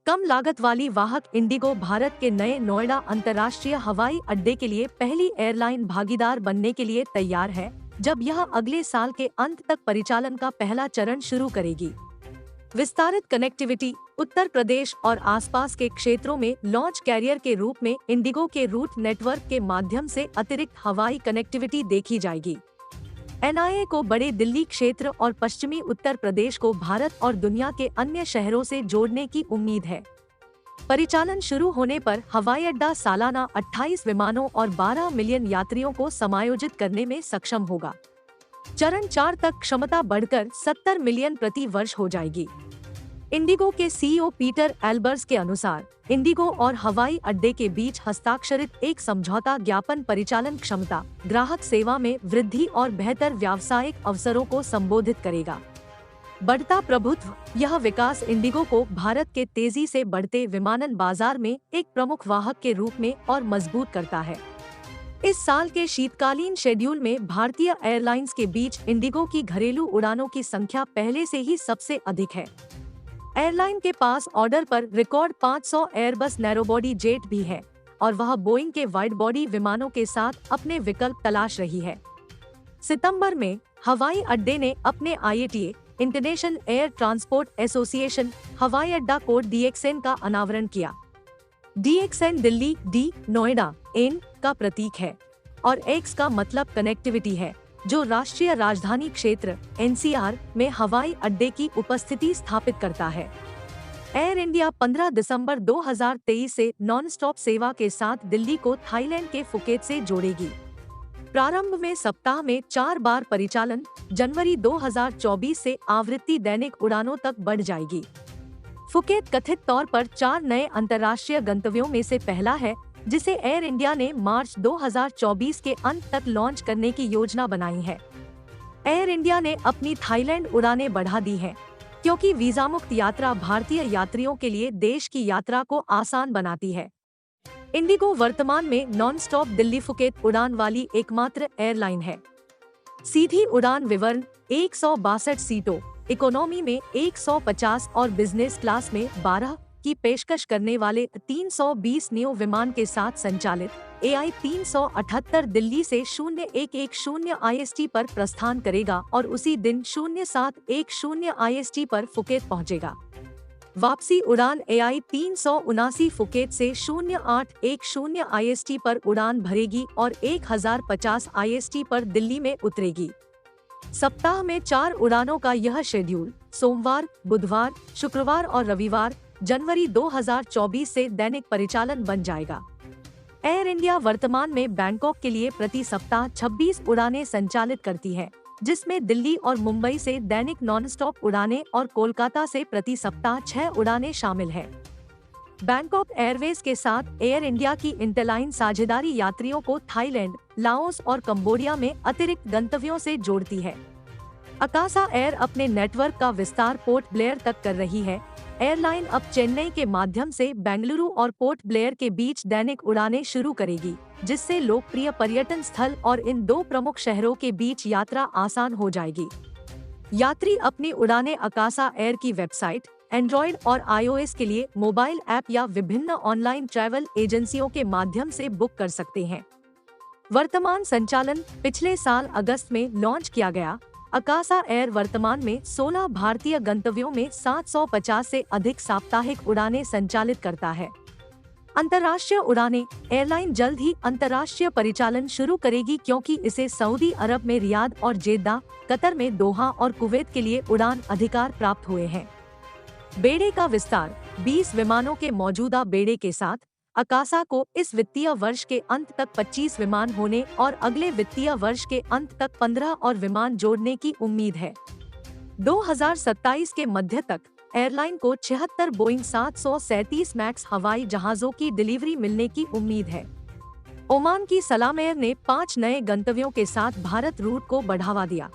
कम लागत वाली वाहक इंडिगो भारत के नए नोएडा अंतर्राष्ट्रीय हवाई अड्डे के लिए पहली एयरलाइन भागीदार बनने के लिए तैयार है, जब यह अगले साल के अंत तक परिचालन का पहला चरण शुरू करेगी। विस्तारित कनेक्टिविटी। उत्तर प्रदेश और आसपास के क्षेत्रों में लॉन्च कैरियर के रूप में इंडिगो के रूट नेटवर्क के माध्यम से अतिरिक्त हवाई कनेक्टिविटी देखी जाएगी। एनआईए को बड़े दिल्ली क्षेत्र और पश्चिमी उत्तर प्रदेश को भारत और दुनिया के अन्य शहरों से जोड़ने की उम्मीद है। परिचालन शुरू होने पर हवाई अड्डा सालाना 28 विमानों और 12 मिलियन यात्रियों को समायोजित करने में सक्षम होगा। चरण 4 तक क्षमता बढ़कर 70 मिलियन प्रति वर्ष हो जाएगी। इंडिगो के सीईओ पीटर एल्बर्स के अनुसार इंडिगो और हवाई अड्डे के बीच हस्ताक्षरित एक समझौता ज्ञापन परिचालन क्षमता, ग्राहक सेवा में वृद्धि और बेहतर व्यावसायिक अवसरों को संबोधित करेगा। बढ़ता प्रभुत्व। यह विकास इंडिगो को भारत के तेजी से बढ़ते विमानन बाजार में एक प्रमुख वाहक के रूप में और मजबूत करता है। इस साल के शीतकालीन शेड्यूल में भारतीय एयरलाइंस के बीच इंडिगो की घरेलू उड़ानों की संख्या पहले से ही सबसे अधिक है। एयरलाइन के पास ऑर्डर पर रिकॉर्ड 500 एयरबस नैरोबॉडी जेट भी है और वह बोइंग के वाइड बॉडी विमानों के साथ अपने विकल्प तलाश रही है। सितंबर में हवाई अड्डे ने अपने IATA international air transport association हवाई अड्डा कोड DXN का अनावरण किया। DXN Delhi D Noida N का प्रतीक है और X का मतलब कनेक्टिविटी है, जो राष्ट्रीय राजधानी क्षेत्र NCR में हवाई अड्डे की उपस्थिति स्थापित करता है। एयर इंडिया 15 दिसंबर 2023 से नॉन स्टॉप सेवा के साथ दिल्ली को थाईलैंड के फुकेत से जोड़ेगी। प्रारंभ में सप्ताह में 4 बार परिचालन जनवरी 2024 से आवृत्ति दैनिक उड़ानों तक बढ़ जाएगी। फुकेत कथित तौर पर 4 नए अंतर्राष्ट्रीय गंतव्यों में से पहला है, जिसे एयर इंडिया ने मार्च 2024 के अंत तक लॉन्च करने की योजना बनाई है। एयर इंडिया ने अपनी थाईलैंड उड़ानें बढ़ा दी हैं, क्योंकि वीजा मुक्त यात्रा भारतीय यात्रियों के लिए देश की यात्रा को आसान बनाती है। इंडिगो वर्तमान में नॉन स्टॉप दिल्ली फुकेत उड़ान वाली एकमात्र एयरलाइन है। सीधी उड़ान विवरण 162 सीटों, इकोनॉमी में 150 और बिजनेस क्लास में 12 की पेशकश करने वाले 320 नियो विमान के साथ संचालित AI 378 दिल्ली से 0110 IST पर प्रस्थान करेगा और उसी दिन 0710 IST पर फुकेत पहुंचेगा। वापसी उड़ान AI 379 फुकेत से 0810 IST पर उड़ान भरेगी और 1050 IST पर दिल्ली में उतरेगी। सप्ताह में 4 उड़ानों का यह शेड्यूल सोमवार, बुधवार, शुक्रवार और रविवार जनवरी 2024 से दैनिक परिचालन बन जाएगा। एयर इंडिया वर्तमान में बैंकॉक के लिए प्रति सप्ताह 26 उड़ानें संचालित करती है, जिसमें दिल्ली और मुंबई से दैनिक नॉन-स्टॉप उड़ानें और कोलकाता से प्रति सप्ताह 6 उड़ानें शामिल है। बैंकॉक एयरवेज के साथ एयर इंडिया की इंटरलाइन साझेदारी यात्रियों को थाईलैंड, लाओस और कंबोडिया में अतिरिक्त गंतव्यों से जोड़ती है। अकासा एयर अपने नेटवर्क का विस्तार पोर्ट ब्लेयर तक कर रही है। एयरलाइन अब चेन्नई के माध्यम से बेंगलुरु और पोर्ट ब्लेयर के बीच दैनिक उड़ानें शुरू करेगी, जिससे लोकप्रिय पर्यटन स्थल और इन 2 प्रमुख शहरों के बीच यात्रा आसान हो जाएगी। यात्री अपनी उड़ानें अकासा एयर की वेबसाइट, एंड्रॉइड और iOS के लिए मोबाइल ऐप या विभिन्न ऑनलाइन ट्रैवल एजेंसियों के माध्यम से बुक कर सकते हैं। वर्तमान संचालन पिछले साल अगस्त में लॉन्च किया गया। अकासा एयर वर्तमान में 16 भारतीय गंतव्यों में 750 से अधिक साप्ताहिक उड़ानें संचालित करता है। अंतर्राष्ट्रीय उड़ानें। एयरलाइन जल्द ही अंतर्राष्ट्रीय परिचालन शुरू करेगी, क्योंकि इसे सऊदी अरब में रियाद और जेद्दा, कतर में दोहा और कुवैत के लिए उड़ान अधिकार प्राप्त हुए हैं। बेड़े का विस्तार। 20 विमानों के मौजूदा बेड़े के साथ अकासा को इस वित्तीय वर्ष के अंत तक 25 विमान होने और अगले वित्तीय वर्ष के अंत तक 15 और विमान जोड़ने की उम्मीद है। 2027 के मध्य तक एयरलाइन को 76 बोइंग 737 मैक्स हवाई जहाजों की डिलीवरी मिलने की उम्मीद है। ओमान की सलाम एयर ने 5 नए गंतव्यों के साथ भारत रूट को बढ़ावा दिया।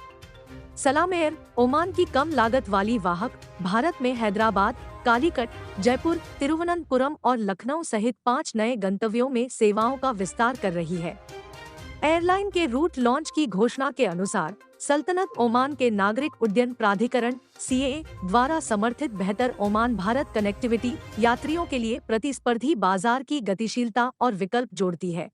सलाम एयर ओमान की कम लागत वाली वाहक भारत में हैदराबाद, कालीकट, जयपुर, तिरुवनंतपुरम और लखनऊ सहित 5 नए गंतव्यों में सेवाओं का विस्तार कर रही है। एयरलाइन के रूट लॉन्च की घोषणा के अनुसार सल्तनत ओमान के नागरिक उड्डयन प्राधिकरण (CAA) द्वारा समर्थित बेहतर ओमान भारत कनेक्टिविटी यात्रियों के लिए प्रतिस्पर्धी बाजार की गतिशीलता और विकल्प जोड़ती है।